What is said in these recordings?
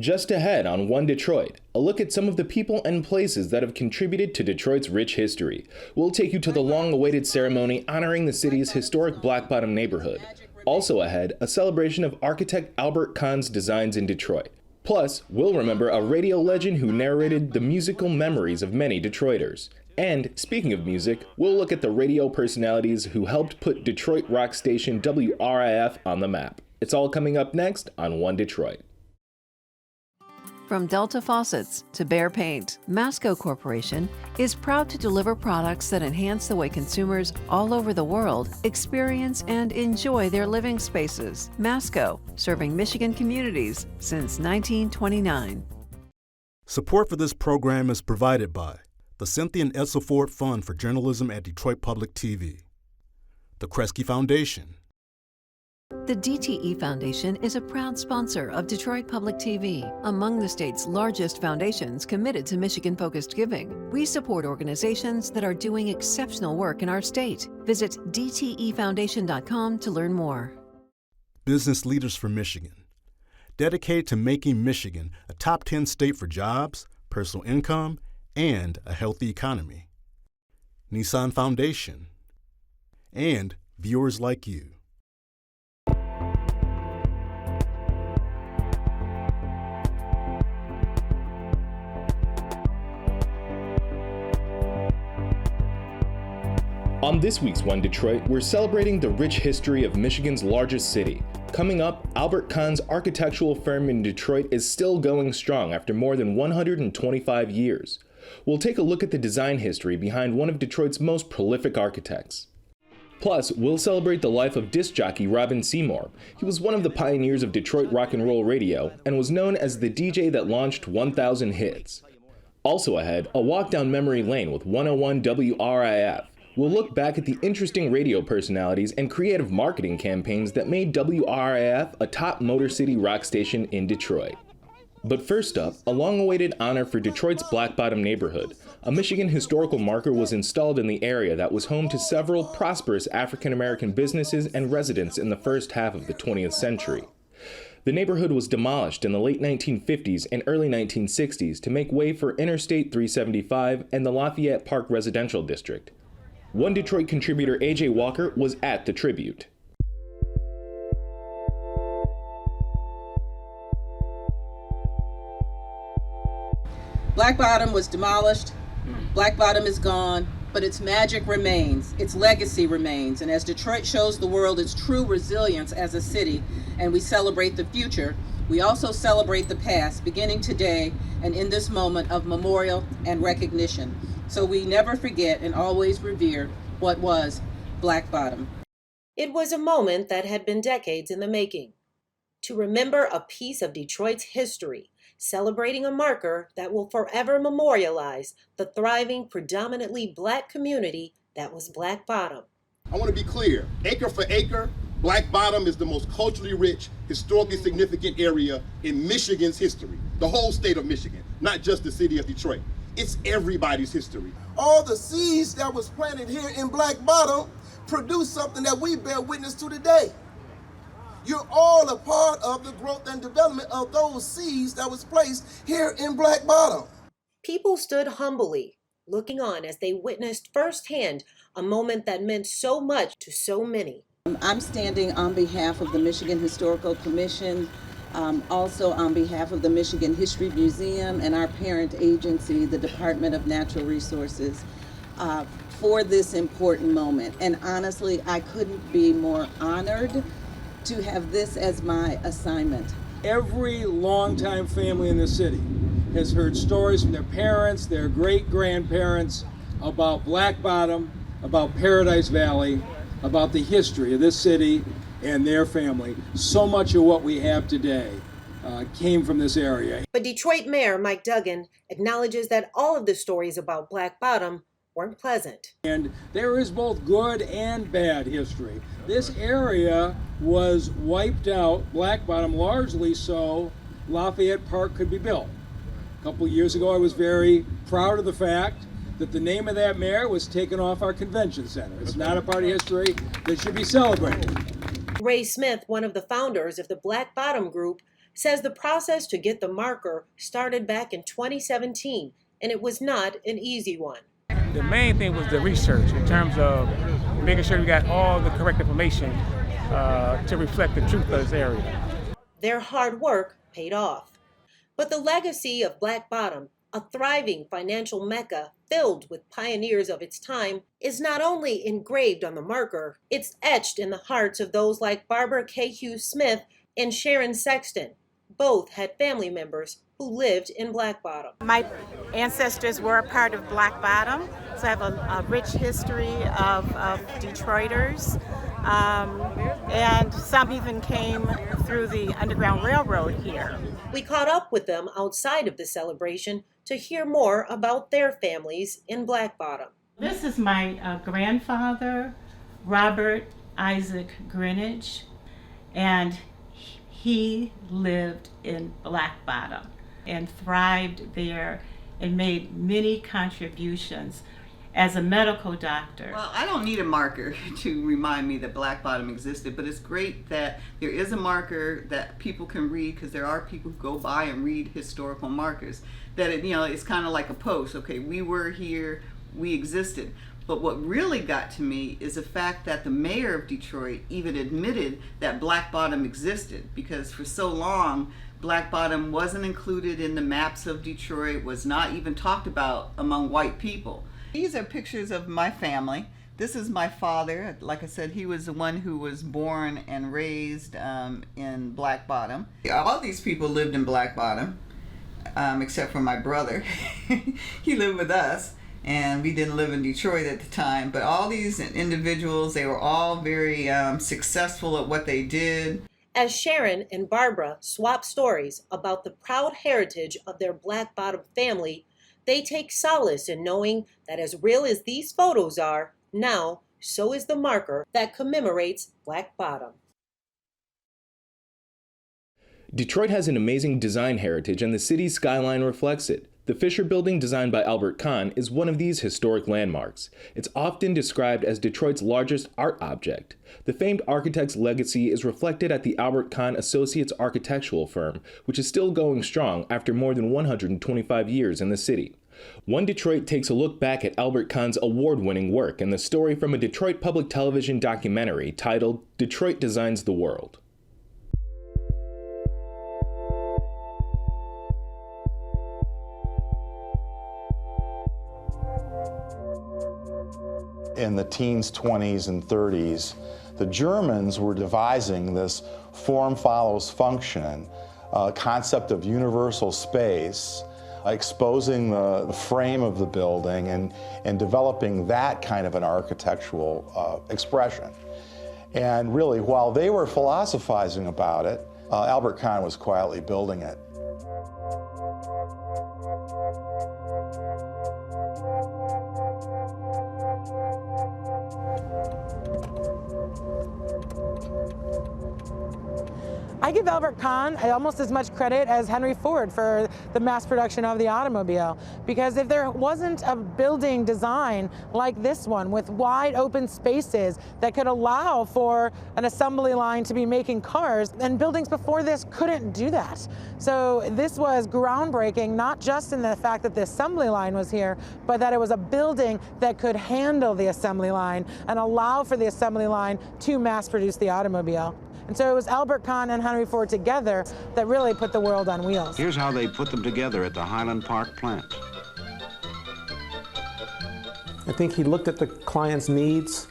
Just ahead on One Detroit, a look at some of the people and places that have contributed to Detroit's rich history. We'll take you to the long-awaited ceremony honoring the city's historic Black Bottom neighborhood. Also ahead, a celebration of architect Albert Kahn's designs in Detroit. Plus, we'll remember a radio legend who narrated the musical memories of many Detroiters. And, speaking of music, we'll look at the radio personalities who helped put Detroit rock station WRIF on the map. It's all coming up next on One Detroit. From Delta Faucets to Behr Paint, MASCO Corporation is proud to deliver products that enhance the way consumers all over the world experience and enjoy their living spaces. MASCO, serving Michigan communities since 1929. Support for this program is provided by the Cynthia and Edsel Ford Fund for Journalism at Detroit Public TV, the Kresge Foundation. The DTE Foundation is a proud sponsor of Detroit Public TV, among the state's largest foundations committed to Michigan-focused giving. We support organizations that are doing exceptional work in our state. Visit dtefoundation.com to learn more. Business Leaders for Michigan, dedicated to making Michigan a top 10 state for jobs, personal income, and a healthy economy. NISSAN Foundation, and viewers like you. On this week's One Detroit, we're celebrating the rich history of Michigan's largest city. Coming up, Albert Kahn's architectural firm in Detroit is still going strong after more than 125 years. We'll take a look at the design history behind one of Detroit's most prolific architects. Plus, we'll celebrate the life of disc jockey Robin Seymour. He was one of the pioneers of Detroit rock and roll radio and was known as the DJ that launched 1,000 hits. Also ahead, a walk down memory lane with 101 WRIF. We'll look back at the interesting radio personalities and creative marketing campaigns that made WRIF a top Motor City rock station in Detroit. But first up, a long-awaited honor for Detroit's Black Bottom neighborhood. A Michigan historical marker was installed in the area that was home to several prosperous African-American businesses and residents in the first half of the 20th century. The neighborhood was demolished in the late 1950s and early 1960s to make way for Interstate 375 and the Lafayette Park Residential District. One Detroit contributor A.J. Walker was at the tribute. Black Bottom was demolished, Black Bottom is gone, but its magic remains, its legacy remains. And as Detroit shows the world its true resilience as a city, and we celebrate the future, we also celebrate the past, beginning today and in this moment of memorial and recognition. So we never forget and always revere what was Black Bottom. It was a moment that had been decades in the making. To remember a piece of Detroit's history, celebrating a marker that will forever memorialize the thriving, predominantly Black community that was Black Bottom. I want to be clear, acre for acre, Black Bottom is the most culturally rich, historically significant area in Michigan's history. The whole state of Michigan, not just the city of Detroit. It's everybody's history. All the seeds that was planted here in Black Bottom produced something that we bear witness to today. You're all a part of the growth and development of those seeds that was placed here in Black Bottom. People stood humbly, looking on as they witnessed firsthand a moment that meant so much to so many. I'm standing on behalf of the Michigan Historical Commission, also on behalf of the Michigan History Museum and our parent agency, the Department of Natural Resources, for this important moment. And honestly, I couldn't be more honored to have this as my assignment. Every longtime family in the city has heard stories from their parents, their great-grandparents about Black Bottom, about Paradise Valley, about the history of this city and their family. So much of what we have today came from this area. But Detroit Mayor Mike Duggan acknowledges that all of the stories about Black Bottom weren't pleasant. And there is both good and bad history. This area was wiped out, Black Bottom, largely so Lafayette Park could be built. A couple years ago, I was very proud of the fact that the name of that mayor was taken off our convention center. It's not a part of history that should be celebrated. Ray Smith, one of the founders of the Black Bottom Group, says the process to get the marker started back in 2017, and it was not an easy one. The main thing was the research in terms of making sure we got all the correct information to reflect the truth of this area. Their hard work paid off. But the legacy of Black Bottom, a thriving financial mecca filled with pioneers of its time, is not only engraved on the marker, it's etched in the hearts of those like Barbara K. Hughes Smith and Sharon Sexton. Both had family members who lived in Black Bottom. My ancestors were a part of Black Bottom, so I have a rich history of Detroiters. And some even came through the Underground Railroad here. We caught up with them outside of the celebration to hear more about their families in Black Bottom. This is my grandfather, Robert Isaac Greenidge, and he lived in Black Bottom and thrived there and made many contributions as a medical doctor. Well, I don't need a marker to remind me that Black Bottom existed, but it's great that there is a marker that people can read, because there are people who go by and read historical markers. That it's kind of like a post. Okay, we were here, we existed. But what really got to me is the fact that the mayor of Detroit even admitted that Black Bottom existed, because for so long, Black Bottom wasn't included in the maps of Detroit, was not even talked about among white people. These are pictures of my family. This is my father. Like I said, he was the one who was born and raised in Black Bottom. All these people lived in Black Bottom, except for my brother. He lived with us, and we didn't live in Detroit at the time. But all these individuals, they were all very successful at what they did. As Sharon and Barbara swap stories about the proud heritage of their Black Bottom family, they take solace in knowing that as real as these photos are, now so is the marker that commemorates Black Bottom. Detroit has an amazing design heritage, and the city's skyline reflects it. The Fisher Building, designed by Albert Kahn, is one of these historic landmarks. It's often described as Detroit's largest art object. The famed architect's legacy is reflected at the Albert Kahn Associates architectural firm, which is still going strong after more than 125 years in the city. One Detroit takes a look back at Albert Kahn's award-winning work in the story from a Detroit Public Television documentary titled Detroit Designs the World. In the teens, 20s, and 30s, the Germans were devising this form follows function concept of universal space, exposing the frame of the building and developing that kind of an architectural expression. And really, while they were philosophizing about it, Albert Kahn was quietly building it. I give Albert Kahn almost as much credit as Henry Ford for the mass production of the automobile, because if there wasn't a building design like this one with wide open spaces that could allow for an assembly line to be making cars, and buildings before this couldn't do that. So this was groundbreaking, not just in the fact that the assembly line was here, but that it was a building that could handle the assembly line and allow for the assembly line to mass produce the automobile. And so it was Albert Kahn and Henry Ford together that really put the world on wheels. Here's how they put them together at the Highland Park plant. I think he looked at the client's needs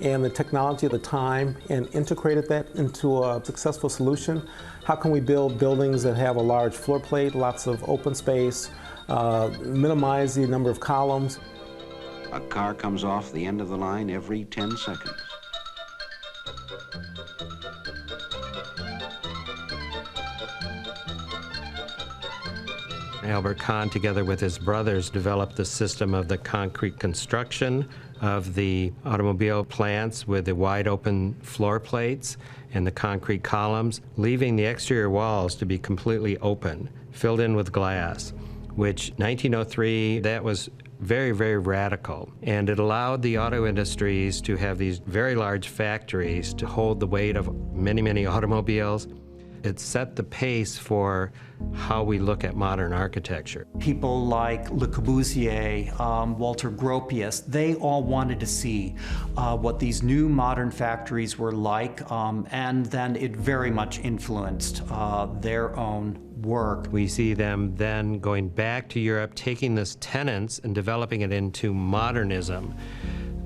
and the technology of the time and integrated that into a successful solution. How can we build buildings that have a large floor plate, lots of open space, minimize the number of columns? A car comes off the end of the line every 10 seconds. Albert Kahn, together with his brothers, developed the system of the concrete construction of the automobile plants with the wide open floor plates and the concrete columns, leaving the exterior walls to be completely open, filled in with glass, which 1903, that was very, very radical. And it allowed the auto industries to have these very large factories to hold the weight of many, many automobiles. It set the pace for how we look at modern architecture. People like Le Corbusier, Walter Gropius, they all wanted to see what these new modern factories were like, and then it very much influenced their own work. We see them then going back to Europe, taking this tenets and developing it into modernism.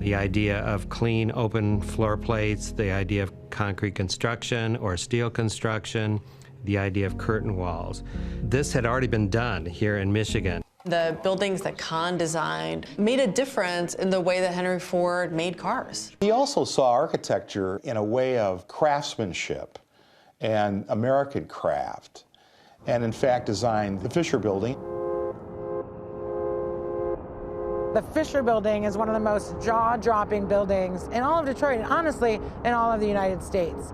The idea of clean, open floor plates, the idea of concrete construction or steel construction, the idea of curtain walls. This had already been done here in Michigan. The buildings that Kahn designed made a difference in the way that Henry Ford made cars. He also saw architecture in a way of craftsmanship and American craft, and in fact designed the Fisher Building. The Fisher Building is one of the most jaw-dropping buildings in all of Detroit, and honestly, in all of the United States.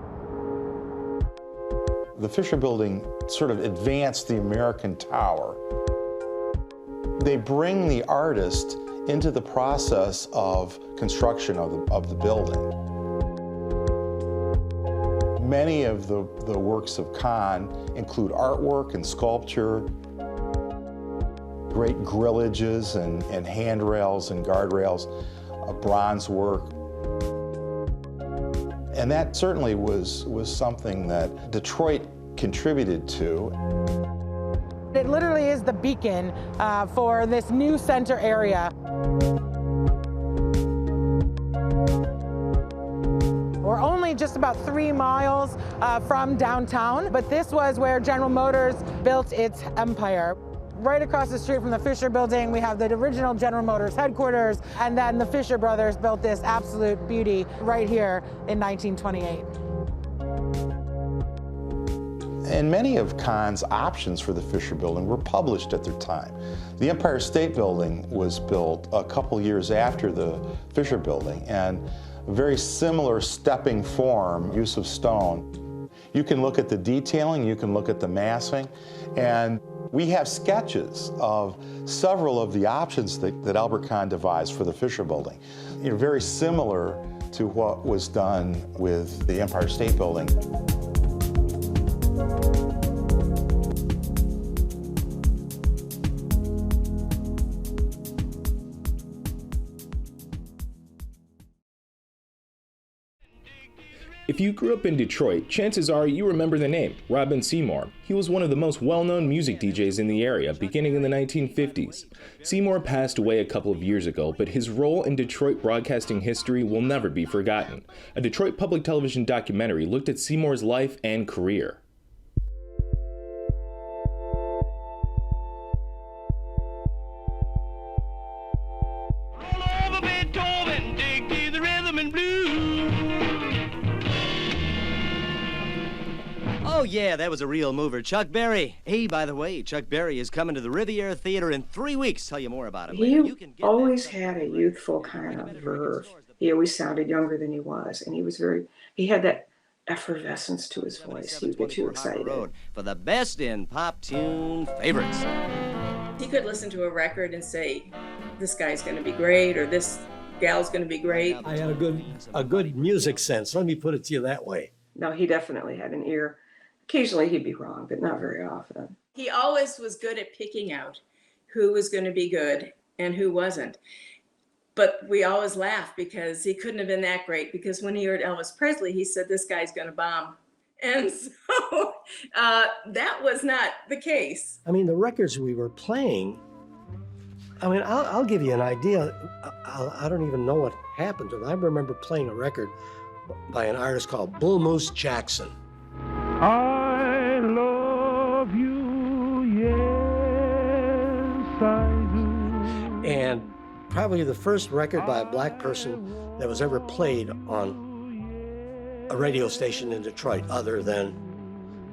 The Fisher Building sort of advanced the American Tower. They bring the artist into the process of construction of the building. Many of the works of Kahn include artwork and sculpture, great grillages and handrails and guardrails, bronze work. And that certainly was something that Detroit contributed to. It literally is the beacon for this new center area. We're only just about 3 miles from downtown, but this was where General Motors built its empire. Right across the street from the Fisher Building, we have the original General Motors headquarters, and then the Fisher brothers built this absolute beauty right here in 1928. And many of Kahn's options for the Fisher Building were published at their time. The Empire State Building was built a couple years after the Fisher Building, and a very similar stepping form, use of stone. You can look at the detailing, you can look at the massing, and we have sketches of several of the options that Albert Kahn devised for the Fisher Building. Very similar to what was done with the Empire State Building. If you grew up in Detroit, chances are you remember the name, Robin Seymour. He was one of the most well-known music DJs in the area, beginning in the 1950s. Seymour passed away a couple of years ago, but his role in Detroit broadcasting history will never be forgotten. A Detroit Public Television documentary looked at Seymour's life and career. Oh yeah, that was a real mover. Chuck Berry. Hey, by the way, Chuck Berry is coming to the Riviera Theater in 3 weeks. Tell you more about him later. He always had a youthful kind of verve. He always sounded younger than he was, and he had that effervescence to his voice. He would get you excited. For the best in pop tune favorites. He could listen to a record and say, this guy's gonna be great, or this gal's gonna be great. I had a good music sense, let me put it to you that way. No, he definitely had an ear. Occasionally he'd be wrong, but not very often. He always was good at picking out who was going to be good and who wasn't. But we always laugh because he couldn't have been that great, because when he heard Elvis Presley, he said, this guy's going to bomb. And so that was not the case. I mean, the records we were playing, I mean, I'll give you an idea. I don't even know what happened to them. I remember playing a record by an artist called Bull Moose Jackson. I love you, yes I do. And probably the first record by a black person that was ever played on a radio station in Detroit, other than,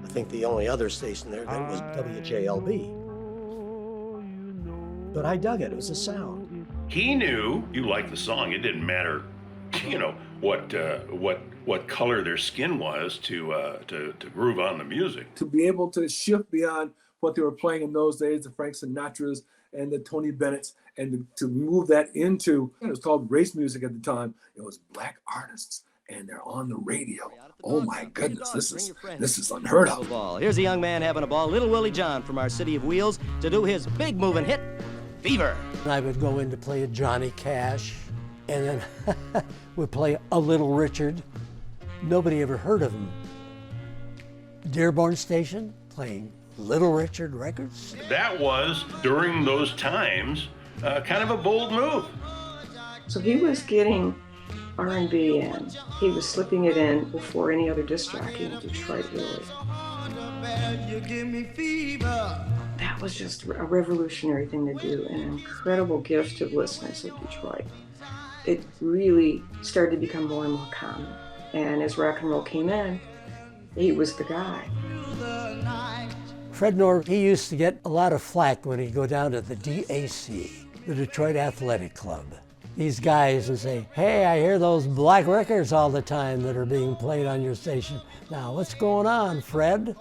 I think the only other station there that was WJLB. But I dug it, it was a sound. He knew you liked the song. It didn't matter, you know, what color their skin was to groove on the music. To be able to shift beyond what they were playing in those days, the Frank Sinatras and the Tony Bennett's, and to move that into, it was called race music at the time. It was black artists and they're on the radio. Oh my goodness, this is unheard of. Here's a young man having a ball, Little Willie John from our City of Wheels, to do his big moving hit, Fever. I would go in to play a Johnny Cash, and then would play a Little Richard. Nobody ever heard of him. Dearborn Station playing Little Richard records. That was, during those times, kind of a bold move. So he was getting R&B in. He was slipping it in before any other disc jockey in Detroit, really. That was just a revolutionary thing to do, and an incredible gift to the listeners of Detroit. It really started to become more and more common. And as rock and roll came in, he was the guy. Fred Norr, he used to get a lot of flack when he'd go down to the DAC, the Detroit Athletic Club. These guys would say, hey, I hear those black records all the time that are being played on your station. Now, what's going on, Fred?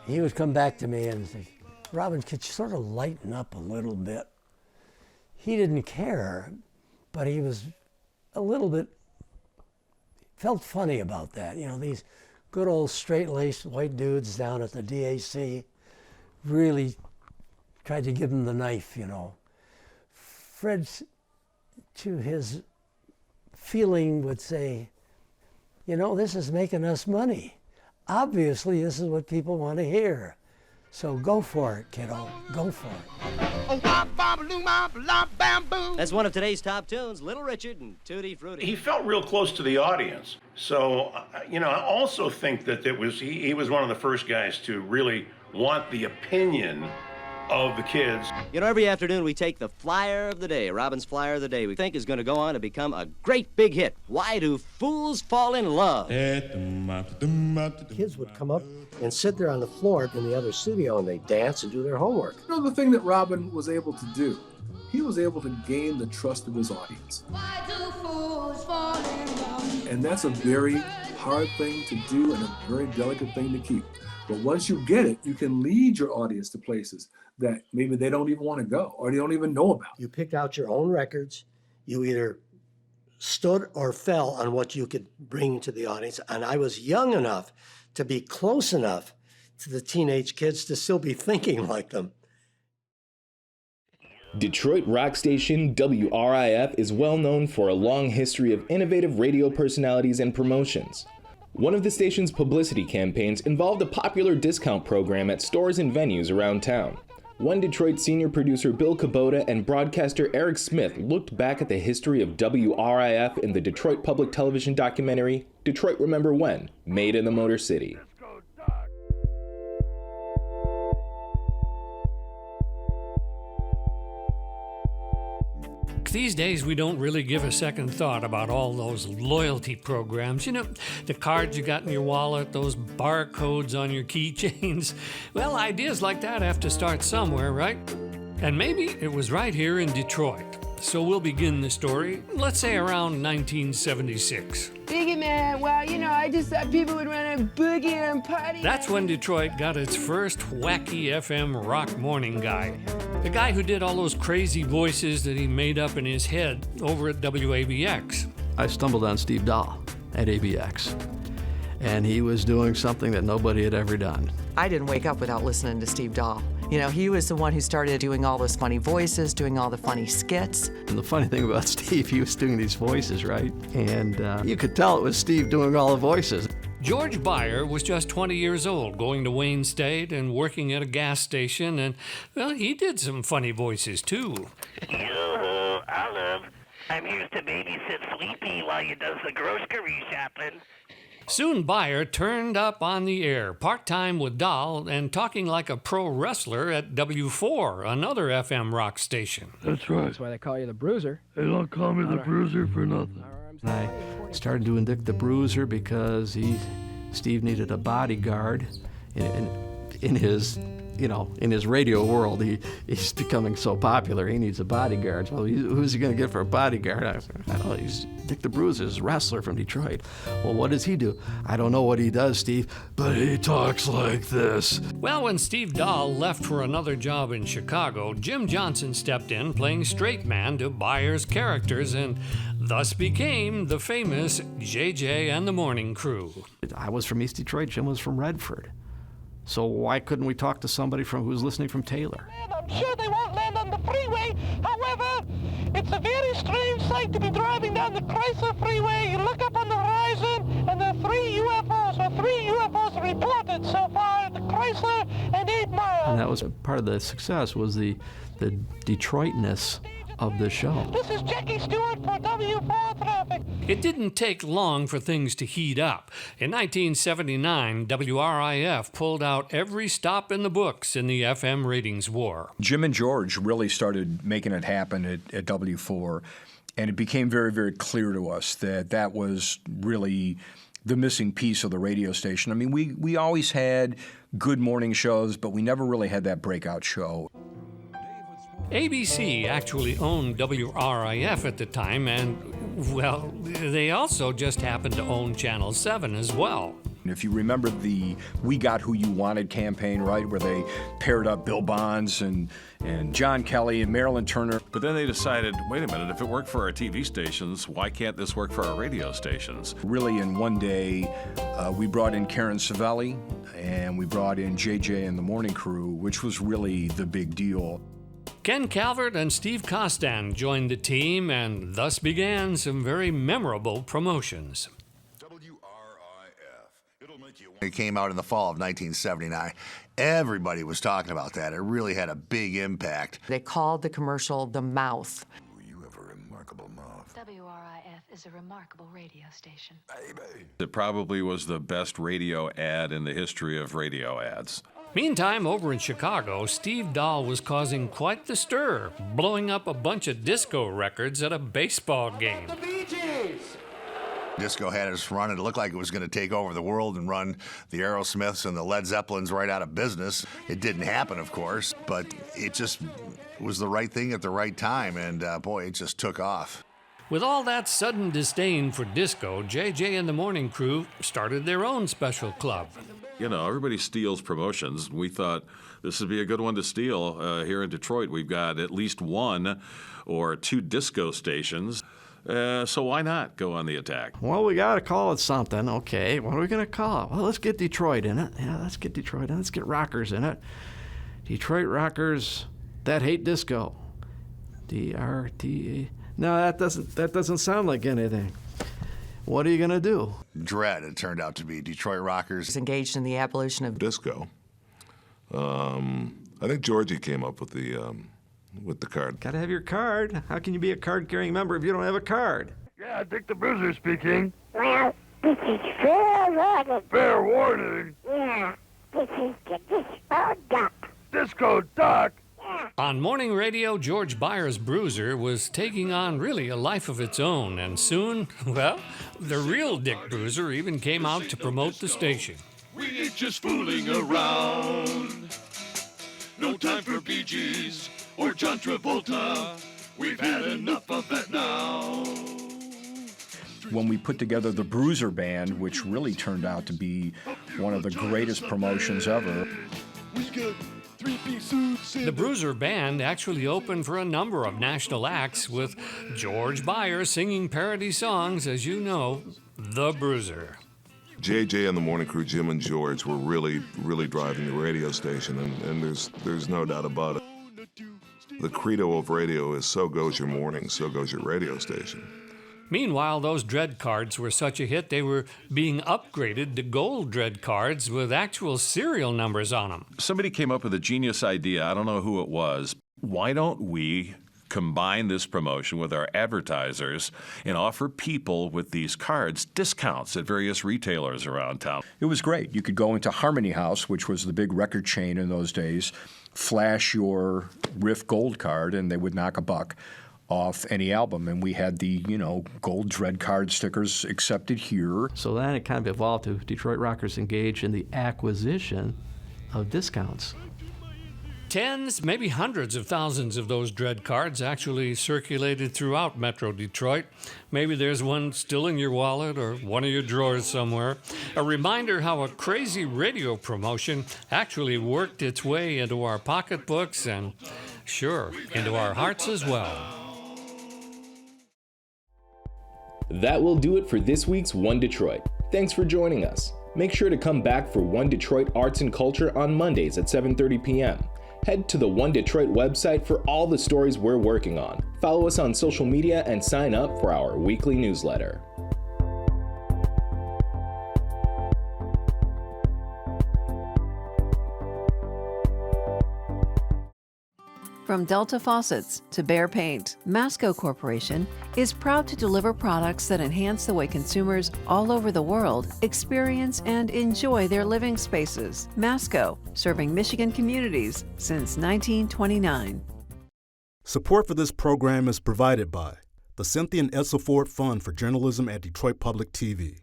He would come back to me and say, Robin, could you sort of lighten up a little bit? He didn't care, but he was a little bit, felt funny about that. You know, these good old straight-laced white dudes down at the DAC really tried to give him the knife, you know. Fred, to his feeling, would say, you know, this is making us money. Obviously, this is what people want to hear. So go for it, kiddo. Go for it. That's one of today's top tunes, Little Richard and Tutti Frutti. He felt real close to the audience. So, you know, I also think that he was one of the first guys to really want the opinion of the kids. You know, every afternoon we take the flyer of the day, Robin's flyer of the day, we think is going to go on to become a great big hit. Why do fools fall in love? Kids would come up and sit there on the floor in the other studio and they dance and do their homework. You know, the thing that Robin was able to do, he was able to gain the trust of his audience. Why do fools fall in love? And that's a very hard thing to do and a very delicate thing to keep. But once you get it, you can lead your audience to places that maybe they don't even want to go or they don't even know about. You picked out your own records. You either stood or fell on what you could bring to the audience. And I was young enough to be close enough to the teenage kids to still be thinking like them. Detroit rock station WRIF is well known for a long history of innovative radio personalities and promotions. One of the station's publicity campaigns involved a popular discount program at stores and venues around town. One Detroit senior producer Bill Kubota and broadcaster Eric Smith looked back at the history of WRIF in the Detroit Public Television documentary, Detroit Remember When, made in the Motor City. These days, we don't really give a second thought about all those loyalty programs. You know, the cards you got in your wallet, those barcodes on your keychains. Well, ideas like that have to start somewhere, right? And maybe it was right here in Detroit. So we'll begin the story, let's say around 1976. Biggie man, well, you know, I just thought people would run and boogie and party. That's when Detroit got its first wacky FM rock morning guy. The guy who did all those crazy voices that he made up in his head over at WABX. I stumbled on Steve Dahl at ABX, and he was doing something that nobody had ever done. I didn't wake up without listening to Steve Dahl. You know, he was the one who started doing all those funny voices, doing all the funny skits. And the funny thing about Steve, he was doing these voices, right? And you could tell it was Steve doing all the voices. George Beyer was just 20 years old, going to Wayne State and working at a gas station, and, well, he did some funny voices, too. Yoo-hoo, Olive. I'm used to babysit Sleepy while you does the grocery shopping. Soon Beyer turned up on the air, part-time with Dahl and talking like a pro wrestler at W4, another FM rock station. That's right. That's why they call you the Bruiser. They don't call me the Bruiser for nothing. I started doing Dick the Bruiser because Steve needed a bodyguard in his, you know, in his radio world. He's becoming so popular, he needs a bodyguard. So who's he going to get for a bodyguard? I don't know, he's Dick the Bruiser, a wrestler from Detroit. Well, what does he do? I don't know what he does, Steve, but he talks like this. Well, when Steve Dahl left for another job in Chicago, Jim Johnson stepped in playing straight man to Beyer's characters, and thus became the famous JJ and the Morning Crew. I was from East Detroit, Jim was from Redford. So why couldn't we talk to somebody who's listening from Taylor? I'm sure they won't land on the freeway. However, it's a very strange sight to be driving down the Chrysler Freeway. You look up on the horizon, and there are three UFOs reported so far at the Chrysler and 8 Mile. And that was part of the success, was the Detroitness of the show. This is Jackie Stewart for W4 Traffic. It didn't take long for things to heat up. In 1979, WRIF pulled out every stop in the books in the FM ratings war. Jim and George really started making it happen at W4, and it became very, very clear to us that that was really the missing piece of the radio station. I mean, we always had good morning shows, but we never really had that breakout show. ABC actually owned WRIF at the time, and, well, they also just happened to own Channel 7 as well. If you remember the We Got Who You Wanted campaign, right, where they paired up Bill Bonds and John Kelly and Marilyn Turner. But then they decided, wait a minute, if it worked for our TV stations, why can't this work for our radio stations? Really, in one day, we brought in Karen Savelli, and we brought in JJ and the Morning Crew, which was really the big deal. Ken Calvert and Steve Costan joined the team, and thus began some very memorable promotions. It came out in the fall of 1979. Everybody was talking about that. It really had a big impact. They called the commercial The Mouth. You have a remarkable mouth. WRIF is a remarkable radio station. It probably was the best radio ad in the history of radio ads. Meantime, over in Chicago, Steve Dahl was causing quite the stir, blowing up a bunch of disco records at a baseball game. Disco had us running. It looked like it was going to take over the world and run the Aerosmiths and the Led Zeppelins right out of business. It didn't happen, of course, but it just was the right thing at the right time, and boy, it just took off. With all that sudden disdain for disco, JJ and the Morning Crew started their own special club. You know, everybody steals promotions. We thought this would be a good one to steal. Here in Detroit, we've got at least one or two disco stations. So why not go on the attack? Well, we got to call it something. Okay, what are we going to call it? Well, let's get Detroit in it. Yeah, let's get Detroit in it. Let's get rockers in it. Detroit rockers that hate disco. D.R.E.A.D. No, that doesn't sound like anything. What are you going to do? D.R.E.A.D, it turned out to be Detroit rockers. Engaged in the abolition of disco. I think Georgie came up with the card. Got to have your card. How can you be a card-carrying member if you don't have a card? Yeah, Dick the Bruiser speaking. Well, this is fair warning. Fair warning? Yeah, this is the Disco Duck. Disco Duck? On morning radio, George Byers' Bruiser was taking on really a life of its own, and soon, well, the real Dick Bruiser even came out to promote the station. We ain't just fooling around. No time for Bee Gees or John Travolta. We've had enough of that now. When we put together the Bruiser Band, which really turned out to be one of the greatest promotions ever. We got three-piece suits. The Bruiser Band actually opened for a number of national acts, with George Byers singing parody songs, as you know, The Bruiser. JJ and the Morning Crew, Jim and George, were really, really driving the radio station, and there's no doubt about it. The credo of radio is so goes your morning, so goes your radio station. Meanwhile, those Dread cards were such a hit, they were being upgraded to gold Dread cards with actual serial numbers on them. Somebody came up with a genius idea. I don't know who it was. Why don't we combine this promotion with our advertisers and offer people with these cards discounts at various retailers around town? It was great. You could go into Harmony House, which was the big record chain in those days, flash your WRIF gold card, and they would knock $1 off any album. And we had the, gold Dread card stickers accepted here. So then it kind of evolved to Detroit rockers engaged in the acquisition of discounts. Tens, maybe hundreds of thousands of those Dread cards actually circulated throughout Metro Detroit. Maybe there's one still in your wallet or one of your drawers somewhere. A reminder how a crazy radio promotion actually worked its way into our pocketbooks and, sure, into our hearts as well. That will do it for this week's One Detroit. Thanks for joining us. Make sure to come back for One Detroit Arts and Culture on Mondays at 7:30 p.m. Head to the One Detroit website for all the stories we're working on. Follow us on social media and sign up for our weekly newsletter. From Delta Faucets to Behr Paint, MASCO Corporation is proud to deliver products that enhance the way consumers all over the world experience and enjoy their living spaces. MASCO, serving Michigan communities since 1929. Support for this program is provided by the Cynthia and Edsel Ford Fund for Journalism at Detroit Public TV,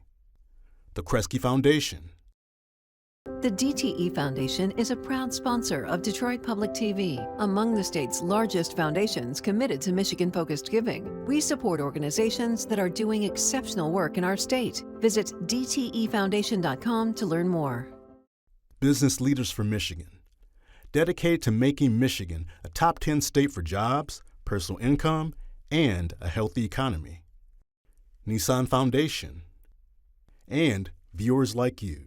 the Kresge Foundation. The DTE Foundation is a proud sponsor of Detroit Public TV, among the state's largest foundations committed to Michigan-focused giving. We support organizations that are doing exceptional work in our state. Visit dtefoundation.com to learn more. Business Leaders for Michigan, dedicated to making Michigan a top 10 state for jobs, personal income, and a healthy economy. NISSAN Foundation, and viewers like you.